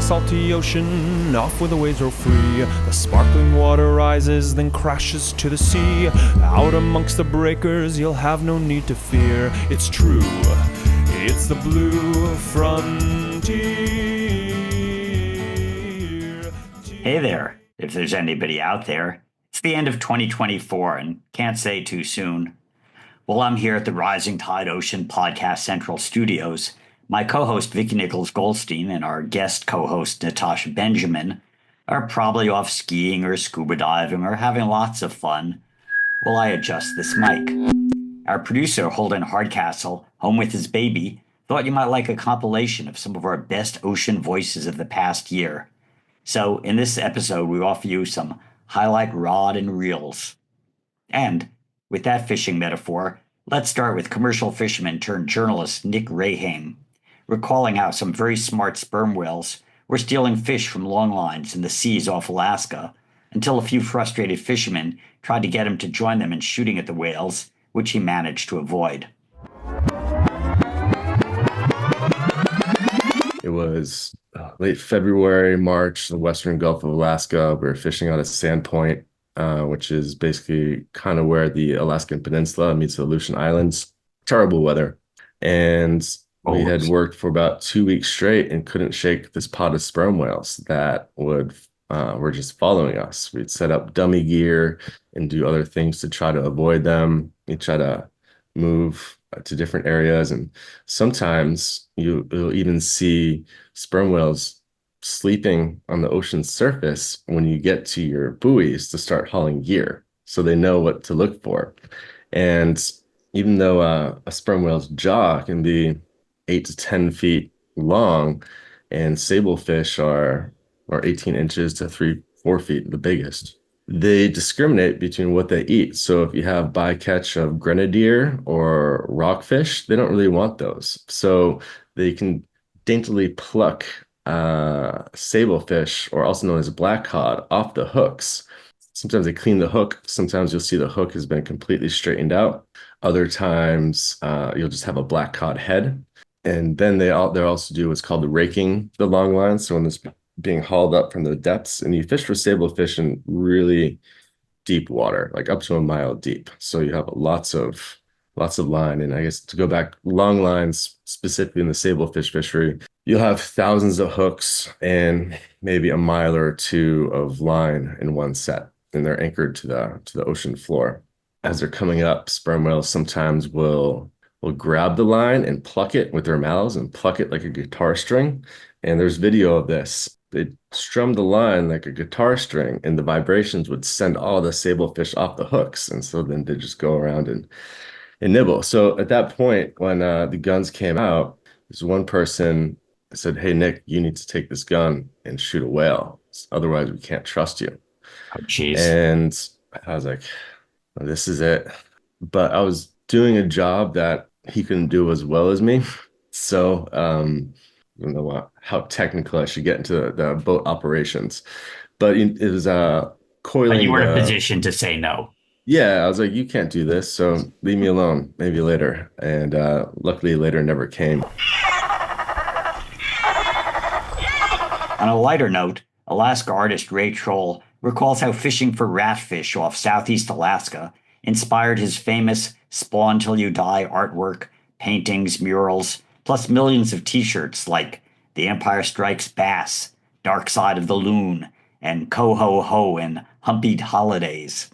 salty ocean, off where the waves roll free. The sparkling water rises, then crashes to the sea. Out amongst the breakers, you'll have no need to fear. It's true, it's the blue frontier. Hey there, if there's anybody out there. It's the end of 2024 and can't say too soon. Well, I'm here at the Rising Tide Ocean Podcast Central Studios. My co-host Vicky Nichols Goldstein and our guest co-host Natasha Benjamin are probably off skiing or scuba diving or having lots of fun while I adjust this mic. Our producer Holden Hardcastle, home with his baby, thought you might like a compilation of some of our best ocean voices of the past year. So in this episode, we offer you some highlight rod and reels. And with that fishing metaphor, let's start with commercial fisherman turned journalist Nick Rahane, recalling how some very smart sperm whales were stealing fish from long lines in the seas off Alaska until a few frustrated fishermen tried to get him to join them in shooting at the whales, which he managed to avoid. It was late February, March, the western Gulf of Alaska. We were fishing out of Sandpoint, which is basically kind of where the Alaskan Peninsula meets the Aleutian Islands. Terrible weather. And we had worked for about 2 weeks straight and couldn't shake this pod of sperm whales that were just following us. We'd set up dummy gear and do other things to try to avoid them. We'd try to move to different areas. And sometimes you'll even see sperm whales sleeping on the ocean's surface when you get to your buoys to start hauling gear. So they know what to look for. And even though a sperm whale's jaw can be 8 to 10 feet long, and sablefish are 18 inches to 3-4 feet, the biggest. They discriminate between what they eat. So if you have bycatch of grenadier or rockfish, they don't really want those. So they can daintily pluck sablefish, or also known as black cod, off the hooks. Sometimes they clean the hook. Sometimes you'll see the hook has been completely straightened out. Other times you'll just have a black cod head. And then they'll also do what's called the raking the long line. So when it's being hauled up from the depths, and you fish for sablefish in really deep water, like up to a mile deep. So you have lots of line. And I guess to go back, long lines, specifically in the sablefish fishery, you'll have thousands of hooks and maybe a mile or two of line in one set. And they're anchored to the ocean floor. As they're coming up, sperm whales sometimes will grab the line and pluck it with their mouths and pluck it like a guitar string. And there's video of this. They strum the line like a guitar string, and the vibrations would send all the sablefish off the hooks. And so then they just go around and nibble. So at that point, when the guns came out, there's one person said, "Hey, Nick, you need to take this gun and shoot a whale. Otherwise, we can't trust you." Oh, jeez. And I was like, well, this is it. But I was doing a job that he couldn't do as well as me. So I don't know how technical I should get into the boat operations. But it was coiling. But you were in a position to say no. Yeah, I was like, you can't do this, so leave me alone, maybe later. And luckily later never came. On a lighter note, Alaska artist Ray Troll recalls how fishing for ratfish off southeast Alaska inspired his famous Spawn Till You Die artwork, paintings, murals, plus millions of t-shirts like The Empire Strikes Bass, Dark Side of the Loon, and Coho Ho and Humpied Holidays.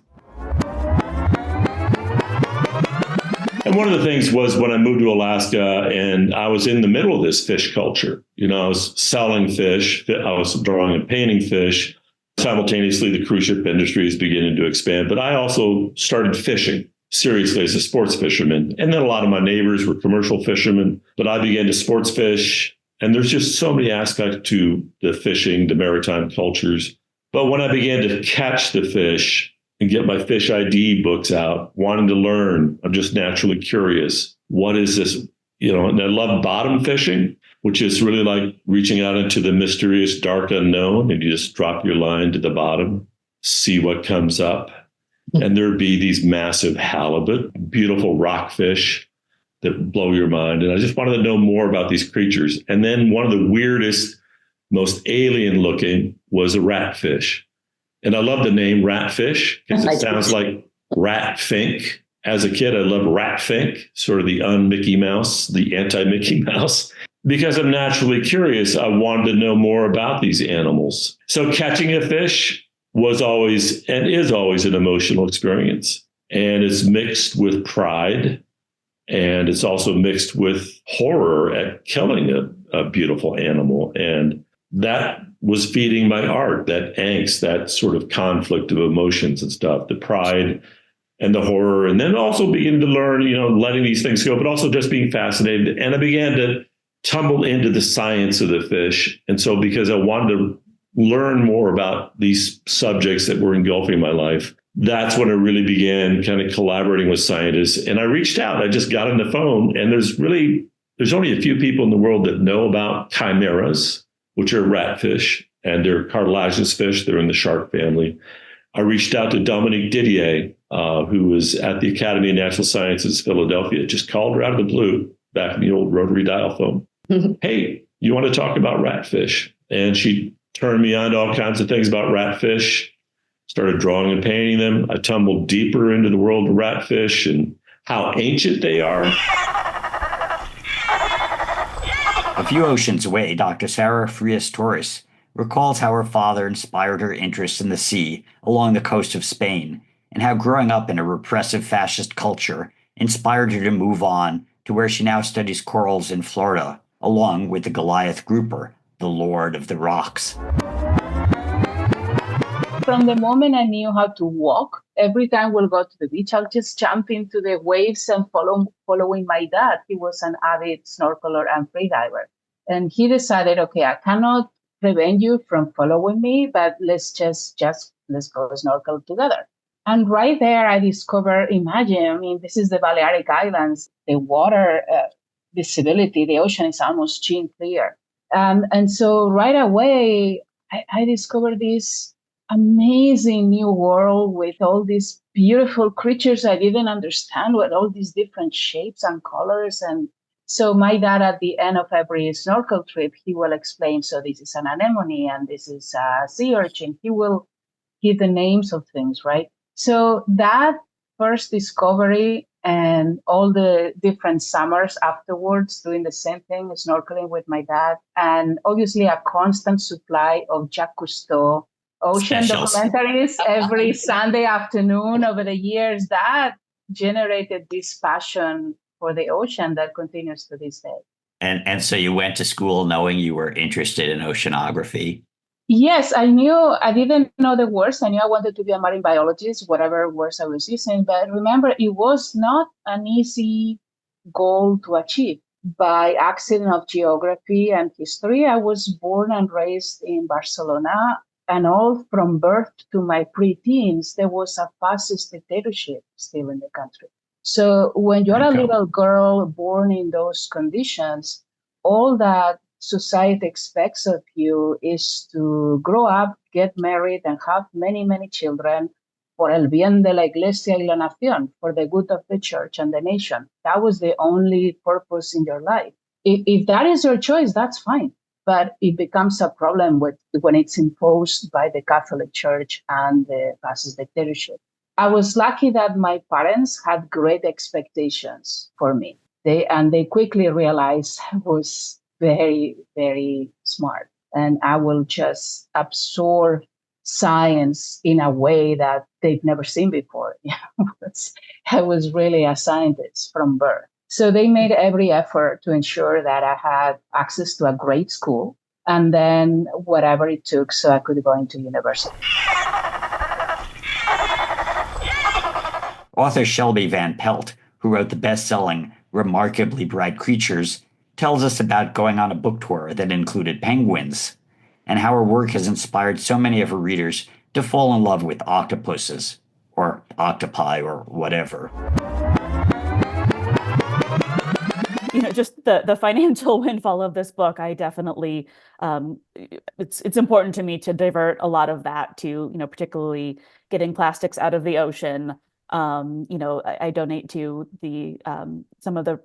And one of the things was when I moved to Alaska and I was in the middle of this fish culture. You know, I was selling fish, I was drawing and painting fish. Simultaneously, the cruise ship industry is beginning to expand. But I also started fishing seriously as a sports fisherman. And then a lot of my neighbors were commercial fishermen, but I began to sports fish. And there's just so many aspects to the fishing, the maritime cultures. But when I began to catch the fish and get my fish ID books out, wanting to learn, I'm just naturally curious. What is this? You know, and I love bottom fishing, which is really like reaching out into the mysterious dark unknown, and you just drop your line to the bottom, see what comes up. And there'd be these massive halibut, beautiful rockfish that blow your mind. And I just wanted to know more about these creatures. And then one of the weirdest most alien looking was a ratfish. And I love the name ratfish because it sounds like rat fink. As a kid, I loved rat fink, sort of the un-Mickey Mouse, the anti-Mickey Mouse. Because I'm naturally curious, I wanted to know more about these animals. So catching a fish was always and is always an emotional experience. And it's mixed with pride. And it's also mixed with horror at killing a beautiful animal. And that was feeding my art, that angst, that sort of conflict of emotions and stuff, the pride and the horror. And then also beginning to learn, letting these things go, but also just being fascinated. And I began to tumble into the science of the fish. And so because I wanted to learn more about these subjects that were engulfing my life, that's when I really began kind of collaborating with scientists. And I reached out. I just got on the phone, and there's only a few people in the world that know about chimeras, which are ratfish, and they're cartilaginous fish. They're in the shark family. I reached out to Dominique Didier, who was at the Academy of Natural Sciences, Philadelphia. Just called her out of the blue back in the old rotary dial phone. Hey, you want to talk about ratfish? And she turned me on to all kinds of things about ratfish. Started drawing and painting them. I tumbled deeper into the world of ratfish and how ancient they are. A few oceans away, Dr. Sarah Frias Torres recalls how her father inspired her interest in the sea along the coast of Spain, and how growing up in a repressive fascist culture inspired her to move on to where she now studies corals in Florida, along with the Goliath grouper, the Lord of the Rocks. From the moment I knew how to walk, every time we'll go to the beach, I'll just jump into the waves and following my dad. He was an avid snorkeler and freediver. And he decided, okay, I cannot prevent you from following me, but let's go snorkel together. And right there, I discovered, this is the Balearic Islands, the water visibility, the ocean is almost chin clear. And so right away, I discovered this amazing new world with all these beautiful creatures I didn't understand, with all these different shapes and colors. And so my dad, at the end of every snorkel trip, he will explain, so this is an anemone and this is a sea urchin. He will give the names of things, right? So that first discovery and all the different summers afterwards doing the same thing, snorkeling with my dad, and obviously a constant supply of Jacques Cousteau ocean documentaries every Sunday afternoon over the years, that generated this passion for the ocean that continues to this day. And so you went to school knowing you were interested in oceanography? Yes, I didn't know the words. I knew I wanted to be a marine biologist, whatever words I was using. But remember, it was not an easy goal to achieve. By accident of geography and history, I was born and raised in Barcelona. And all from birth to my preteens, there was a fascist dictatorship still in the country. So when you're a little girl born in those conditions, all that society expects of you is to grow up, get married, and have many, many children for el bien de la iglesia y la nación, for the good of the church and the nation. That was the only purpose in your life. If that is your choice, that's fine. But it becomes a problem when it's imposed by the Catholic Church and the fascist dictatorship. I was lucky that my parents had great expectations for me. They quickly realized I was very, very smart, and I will just absorb science in a way that they've never seen before. I was really a scientist from birth. So they made every effort to ensure that I had access to a great school, and then whatever it took so I could go into university. Author Shelby Van Pelt, who wrote the best-selling Remarkably Bright Creatures, tells us about going on a book tour that included penguins, and how her work has inspired so many of her readers to fall in love with octopuses, or octopi, or whatever. Just the financial windfall of this book, I definitely, it's important to me to divert a lot of that to, particularly getting plastics out of the ocean. I donate to the some of the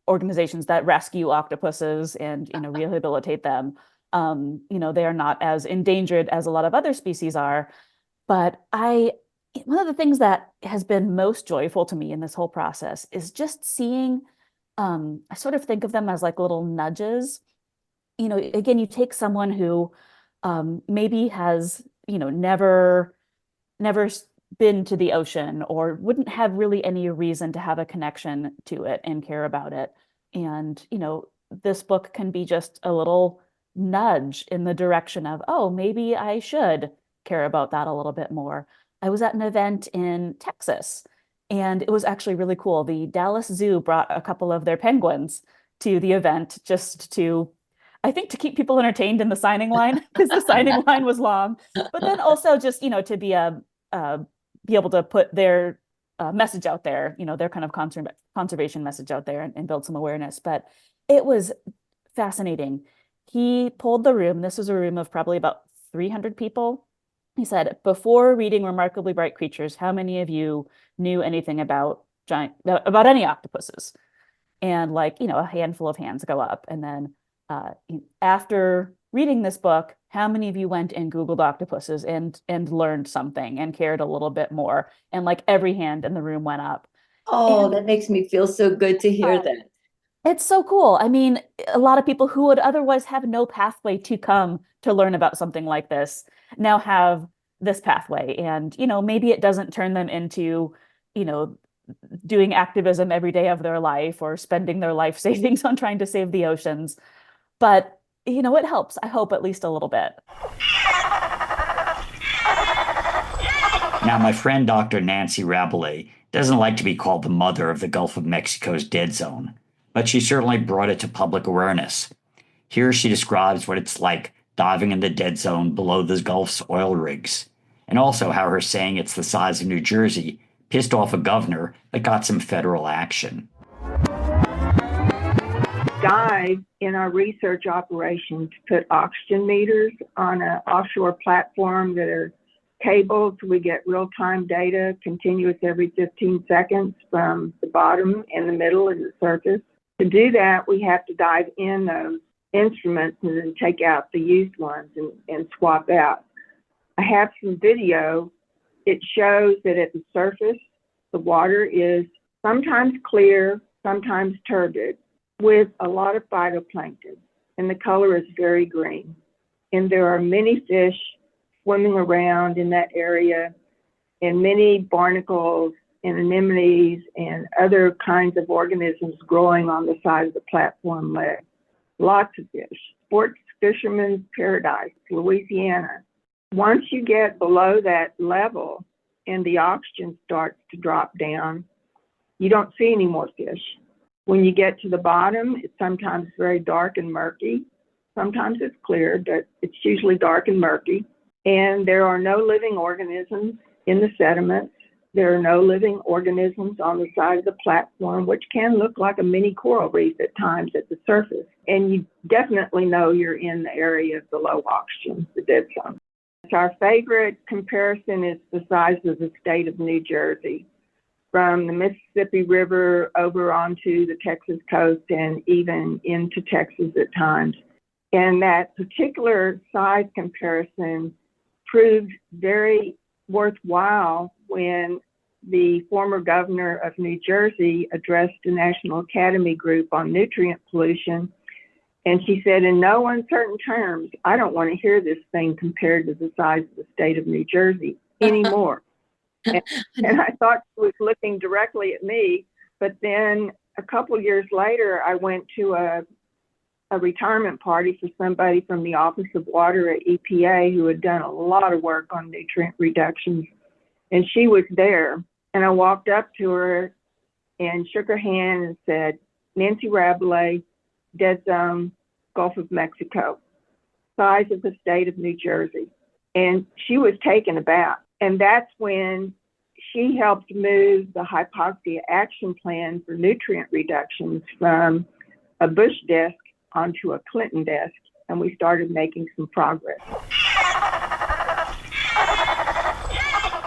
organizations that rescue octopuses and, rehabilitate them. They are not as endangered as a lot of other species are. But one of the things that has been most joyful to me in this whole process is just seeing, I sort of think of them as like little nudges. Again, you take someone who maybe has, never been to the ocean or wouldn't have really any reason to have a connection to it and care about it. And, this book can be just a little nudge in the direction of, oh, maybe I should care about that a little bit more. I was at an event in Texas, and it was actually really cool. The Dallas Zoo brought a couple of their penguins to the event just to, I think, to keep people entertained in the signing line, because the signing line was long, but then also just, to be able to put their message out there, their kind of conservation message out there and build some awareness. But it was fascinating. He pulled the room. This was a room of probably about 300 people. He said, before reading Remarkably Bright Creatures, how many of you knew anything about any octopuses? And a handful of hands go up. And then after reading this book, how many of you went and Googled octopuses and learned something and cared a little bit more? And every hand in the room went up. Oh, that makes me feel so good to hear that. It's so cool. I mean, a lot of people who would otherwise have no pathway to come to learn about something like this now have this pathway. And, maybe it doesn't turn them into, doing activism every day of their life or spending their life savings on trying to save the oceans. But, it helps, I hope, at least a little bit. Now, my friend Dr. Nancy Rabelais doesn't like to be called the mother of the Gulf of Mexico's dead zone, but she certainly brought it to public awareness. Here she describes what it's like diving in the dead zone below the Gulf's oil rigs, and also how her saying it's the size of New Jersey pissed off a governor that got some federal action. Dive in our research operation to put oxygen meters on an offshore platform that are cabled so we get real-time data, continuous every 15 seconds from the bottom and the middle and the surface. To do that, we have to dive in those instruments and then take out the used ones and swap out. I have some video. It shows that at the surface, the water is sometimes clear, sometimes turbid, with a lot of phytoplankton, and the color is very green. And there are many fish swimming around in that area, and many barnacles and anemones and other kinds of organisms growing on the side of the platform ledge. Lots of fish. Sports fisherman's paradise, Louisiana. Once you get below that level and the oxygen starts to drop down, you don't see any more fish. When you get to the bottom, it's sometimes very dark and murky. Sometimes it's clear, but it's usually dark and murky. And there are no living organisms in the sediments. There are no living organisms on the side of the platform, which can look like a mini coral reef at times at the surface. And you definitely know you're in the area of the low oxygen, the dead zone. Our favorite comparison is the size of the state of New Jersey, from the Mississippi River over onto the Texas coast and even into Texas at times. And that particular size comparison proved very worthwhile when the former governor of New Jersey addressed the National Academy group on nutrient pollution. And she said, in no uncertain terms, I don't want to hear this thing compared to the size of the state of New Jersey anymore. And I thought she was looking directly at me. But then a couple years later, I went to a retirement party for somebody from the Office of Water at EPA who had done a lot of work on nutrient reductions. And she was there. And I walked up to her and shook her hand and said, Nancy Rabelais, dead zone, Gulf of Mexico, size of the state of New Jersey. And she was taken aback. And that's when she helped move the hypoxia action plan for nutrient reductions from a Bush desk onto a Clinton desk. And we started making some progress.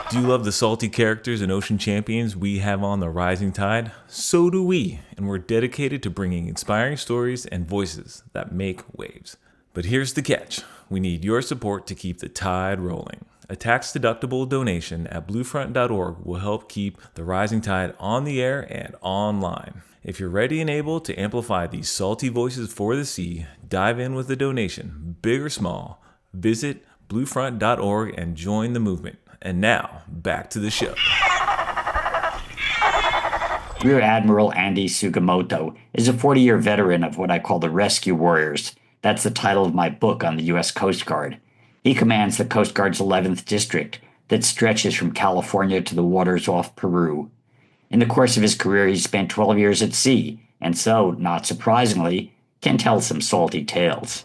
Do you love the salty characters and ocean champions we have on the Rising Tide? So do we, and we're dedicated to bringing inspiring stories and voices that make waves. But here's the catch. We need your support to keep the tide rolling. A tax-deductible donation at bluefront.org will help keep the Rising Tide on the air and online. If you're ready and able to amplify these salty voices for the sea, dive in with a donation, big or small. Visit bluefront.org and join the movement. And now, back to the show. Rear Admiral Andy Sugimoto is a 40-year veteran of what I call the Rescue Warriors. That's the title of my book on the U.S. Coast Guard. He commands the Coast Guard's 11th District that stretches from California to the waters off Peru. In the course of his career, he spent 12 years at sea, and so, not surprisingly, can tell some salty tales.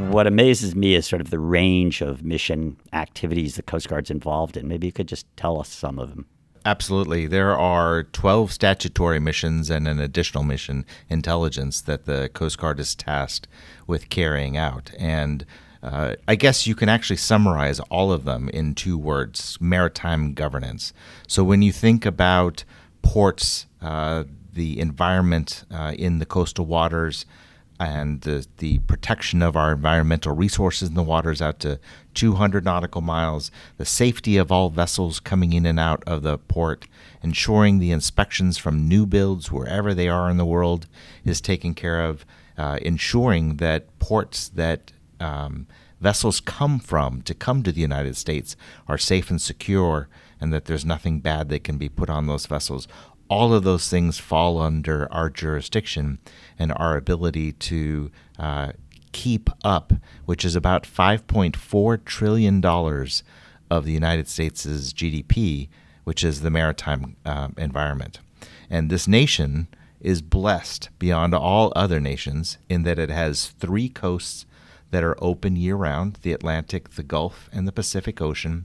What amazes me is sort of the range of mission activities the Coast Guard's involved in. Maybe you could just tell us some of them. Absolutely. There are 12 statutory missions and an additional mission, intelligence, that the Coast Guard is tasked with carrying out. And I guess you can actually summarize all of them in 2 words: maritime governance. So when you think about ports, the environment in the coastal waters, and the protection of our environmental resources in the waters out to 200 nautical miles, the safety of all vessels coming in and out of the port, ensuring the inspections from new builds wherever they are in the world is taken care of, ensuring that ports that vessels come from to come to the United States are safe and secure, and that there's nothing bad that can be put on those vessels. All of those things fall under our jurisdiction and our ability to keep up, which is about $5.4 trillion of the United States' GDP, which is the maritime environment. And this nation is blessed beyond all other nations in that it has 3 coasts that are open year-round: the Atlantic, the Gulf, and the Pacific Ocean.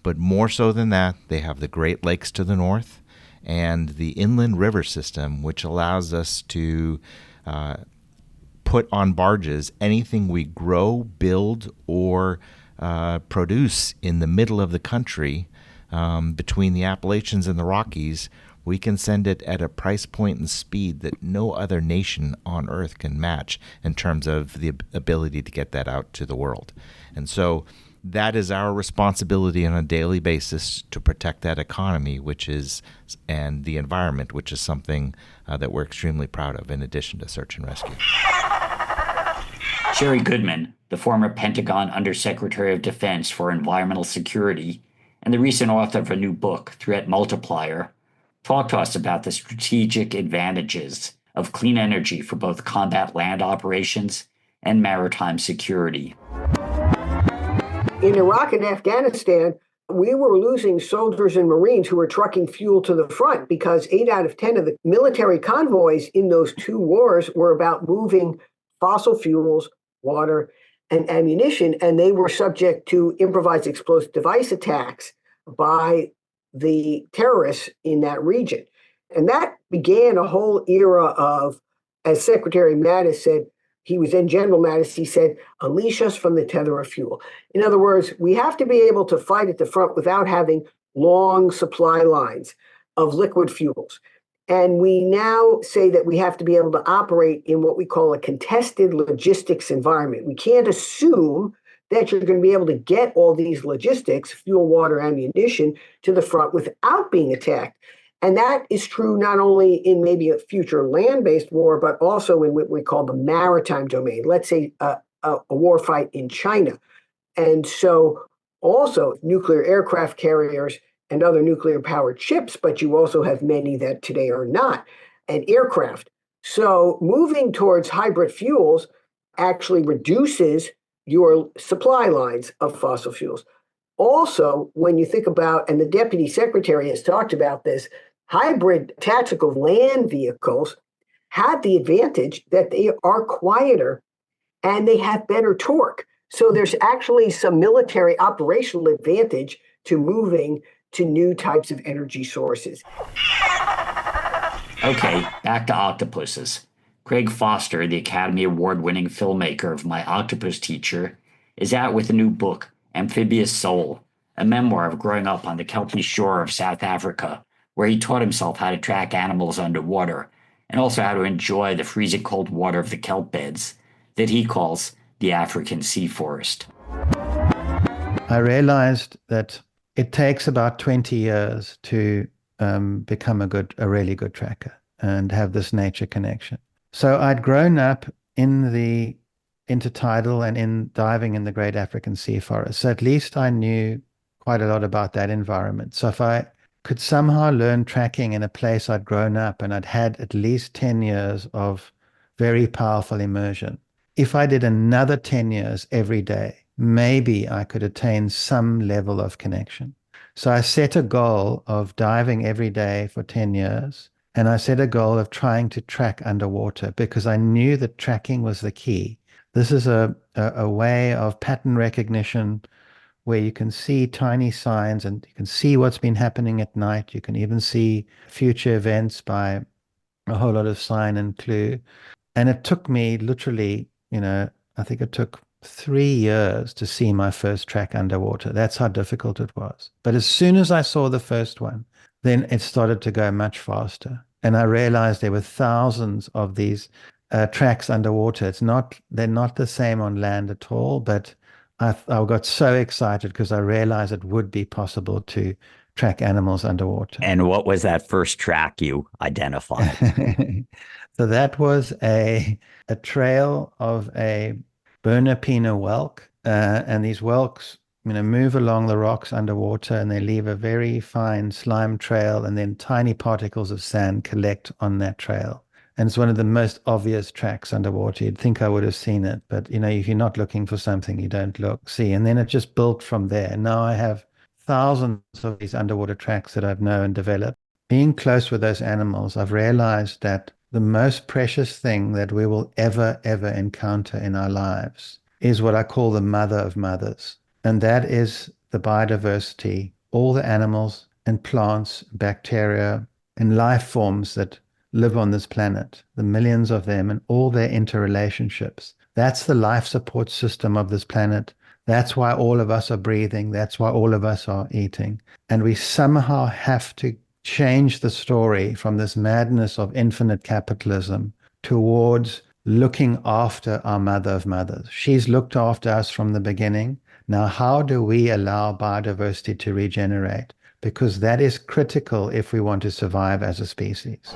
But more so than that, they have the Great Lakes to the north and the inland river system, which allows us to put on barges anything we grow, build, or produce in the middle of the country between the Appalachians and the Rockies. We can send it at a price point and speed that no other nation on earth can match in terms of the ability to get that out to the world. And so that is our responsibility on a daily basis to protect that economy, and the environment, which is something that we're extremely proud of, in addition to search and rescue. Sherry Goodman, the former Pentagon Undersecretary of Defense for Environmental Security and the recent author of a new book, Threat Multiplier, talked to us about the strategic advantages of clean energy for both combat land operations and maritime security. In Iraq and Afghanistan, we were losing soldiers and Marines who were trucking fuel to the front because 8 out of 10 of the military convoys in those 2 wars were about moving fossil fuels, water, and ammunition, and they were subject to improvised explosive device attacks by the terrorists in that region. And that began a whole era of, as Secretary Mattis said, he was then General Mattis, he said, unleash us from the tether of fuel. In other words, we have to be able to fight at the front without having long supply lines of liquid fuels. And we now say that we have to be able to operate in what we call a contested logistics environment. We can't assume that you're going to be able to get all these logistics, fuel, water, ammunition, to the front without being attacked. And that is true not only in maybe a future land-based war, but also in what we call the maritime domain. Let's say a war fight in China. And so also nuclear aircraft carriers and other nuclear-powered ships, but you also have many that today are not, and aircraft. So moving towards hybrid fuels actually reduces your supply lines of fossil fuels. Also, when you think about, and the Deputy Secretary has talked about this, hybrid tactical land vehicles have the advantage that they are quieter and they have better torque. So there's actually some military operational advantage to moving to new types of energy sources. Okay, back to octopuses. Craig Foster, the Academy Award-winning filmmaker of My Octopus Teacher, is out with a new book, Amphibious Soul, a memoir of growing up on the Kelpie shore of South Africa, where he taught himself how to track animals underwater and also how to enjoy the freezing cold water of the kelp beds that he calls the African sea forest. I realized that it takes about 20 years to become a really good tracker and have this nature connection. So I'd grown up in the intertidal and in diving in the Great African Sea Forest. So at least I knew quite a lot about that environment. So if I could somehow learn tracking in a place I'd grown up and I'd had at least 10 years of very powerful immersion, if I did another 10 years every day, maybe I could attain some level of connection. So I set a goal of diving every day for 10 years, and I set a goal of trying to track underwater because I knew that tracking was the key. This is a way of pattern recognition where you can see tiny signs and you can see what's been happening at night. You can even see future events by a whole lot of sign and clue. And it took me literally, I think it took 3 years to see my first track underwater. That's how difficult it was. But as soon as I saw the first one, then it started to go much faster. And I realized there were thousands of these tracks underwater. They're not the same on land at all, but I got so excited because I realized it would be possible to track animals underwater. And what was that first track you identified? So that was a trail of a Bernapina whelk, and these whelks, move along the rocks underwater, and they leave a very fine slime trail, and then tiny particles of sand collect on that trail. And it's one of the most obvious tracks underwater. You'd think I would have seen it, but if you're not looking for something, you don't see. And then it just built from there. Now I have thousands of these underwater tracks that I've known and developed. Being close with those animals, I've realized that the most precious thing that we will ever encounter in our lives is what I call the mother of mothers. And that is the biodiversity, all the animals and plants, bacteria, and life forms that live on this planet, the millions of them and all their interrelationships. That's the life support system of this planet. That's why all of us are breathing. That's why all of us are eating. And we somehow have to change the story from this madness of infinite capitalism towards looking after our mother of mothers. She's looked after us from the beginning. Now, how do we allow biodiversity to regenerate? Because that is critical if we want to survive as a species.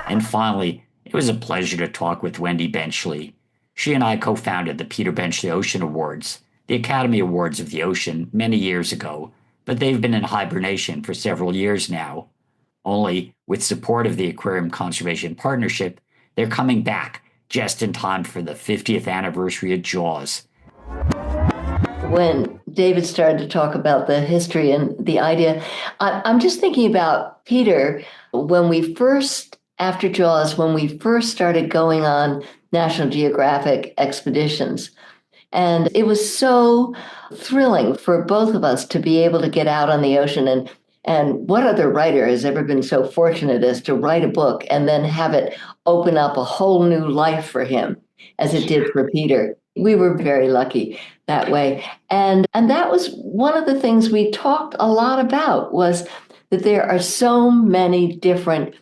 And finally, it was a pleasure to talk with Wendy Benchley. She and I co-founded the Peter Benchley Ocean Awards, the Academy Awards of the Ocean, many years ago, but they've been in hibernation for several years now. Only, with support of the Aquarium Conservation Partnership, they're coming back just in time for the 50th anniversary of Jaws. When David started to talk about the history and the idea, I'm just thinking about Peter, after Jaws, when we first started going on National Geographic expeditions. And it was so thrilling for both of us to be able to get out on the ocean. And what other writer has ever been so fortunate as to write a book and then have it open up a whole new life for him, as it did for Peter? We were very lucky that way. And that was one of the things we talked a lot about, was that there are so many different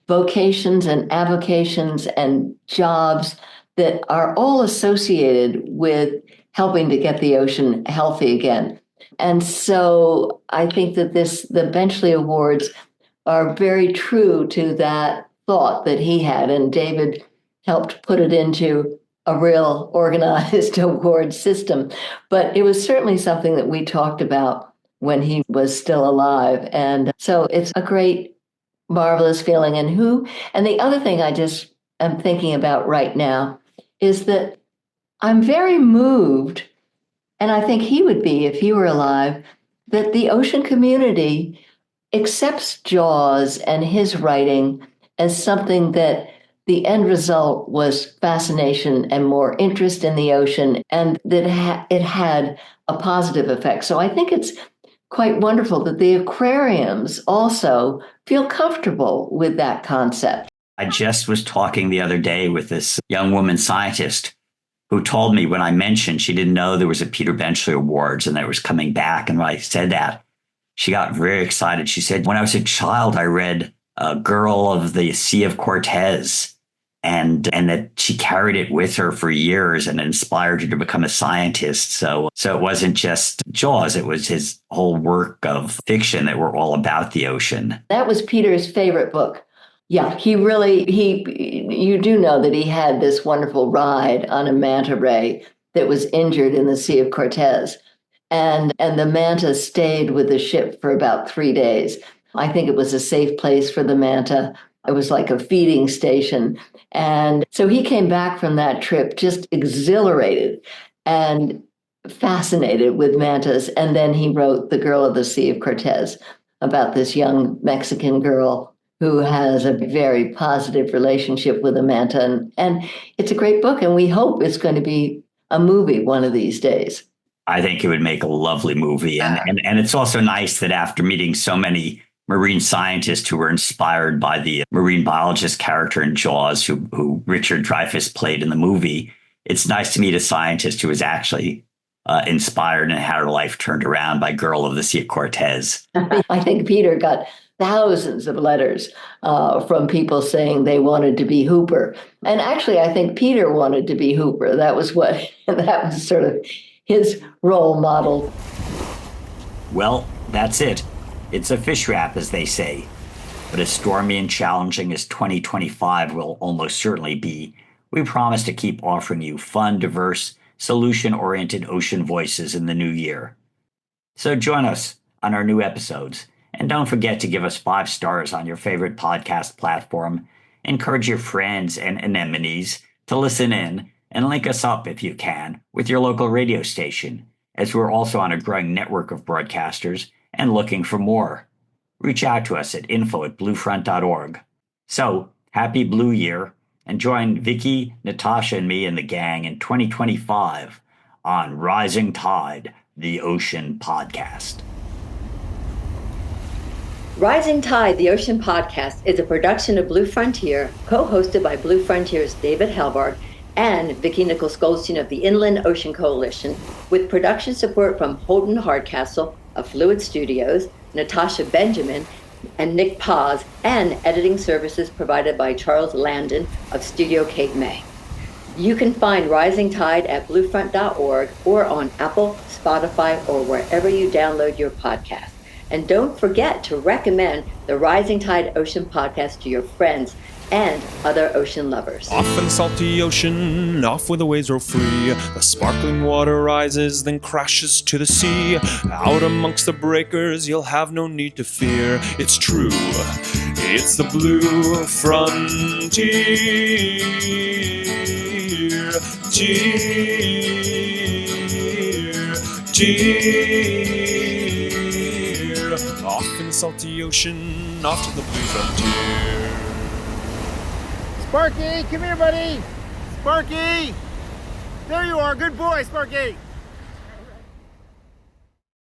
vocations and avocations and jobs that are all associated with helping to get the ocean healthy again. And so I think that the Benchley Awards are very true to that thought that he had, and David helped put it into a real organized award system. But it was certainly something that we talked about when he was still alive. And so it's a great, marvelous feeling. And the other thing I just am thinking about right now is that I'm very moved, and I think he would be if he were alive, that the ocean community accepts Jaws and his writing as something that the end result was fascination and more interest in the ocean, and that it had a positive effect. So I think it's quite wonderful that the aquariums also feel comfortable with that concept. I just was talking the other day with this young woman scientist who told me when I mentioned she didn't know there was a Peter Benchley Awards and that it was coming back. And when I said that, she got very excited. She said, when I was a child, I read a girl of the Sea of Cortez, and that she carried it with her for years and inspired her to become a scientist. So it wasn't just Jaws, it was his whole work of fiction that were all about the ocean. That was Peter's favorite book. Yeah, you do know that he had this wonderful ride on a manta ray that was injured in the Sea of Cortez. And the manta stayed with the ship for about 3 days. I think it was a safe place for the manta. It was like a feeding station. And so he came back from that trip just exhilarated and fascinated with mantas. And then he wrote The Girl of the Sea of Cortez about this young Mexican girl who has a very positive relationship with a manta. And it's a great book, and we hope it's going to be a movie one of these days. I think it would make a lovely movie. And it's also nice that after meeting so many marine scientists who were inspired by the marine biologist character in Jaws, who Richard Dreyfuss played in the movie, it's nice to meet a scientist who was actually inspired and had her life turned around by Girl of the Sea of Cortez. I think Peter got thousands of letters from people saying they wanted to be Hooper. And actually, I think Peter wanted to be Hooper. That was sort of his role model. Well, that's it. It's a fish wrap, as they say. But as stormy and challenging as 2025 will almost certainly be, we promise to keep offering you fun, diverse, solution-oriented ocean voices in the new year. So join us on our new episodes. And don't forget to give us 5 stars on your favorite podcast platform. Encourage your friends and anemones to listen in, and link us up, if you can, with your local radio station, as we're also on a growing network of broadcasters and looking for more. Reach out to us at info@bluefront.org. So, happy Blue Year, and join Vicky, Natasha, and me and the gang in 2025 on Rising Tide, the Ocean Podcast. Rising Tide, the Ocean Podcast is a production of Blue Frontier, co-hosted by Blue Frontier's David Halbart and Vicki Nichols-Goldstein of the Inland Ocean Coalition, with production support from Holden Hardcastle of Fluid Studios, Natasha Benjamin, and Nick Paz, and editing services provided by Charles Landon of Studio Cape May. You can find Rising Tide at bluefront.org or on Apple, Spotify, or wherever you download your podcast. And don't forget to recommend the Rising Tide Ocean Podcast to your friends and other ocean lovers. Off in the salty ocean, off where the waves roll free. The sparkling water rises, then crashes to the sea. Out amongst the breakers, you'll have no need to fear. It's true, it's the Blue Frontier. Off in the salty ocean, off to the Blue Frontier. Sparky, come here, buddy. Sparky! There you are. Good boy, Sparky.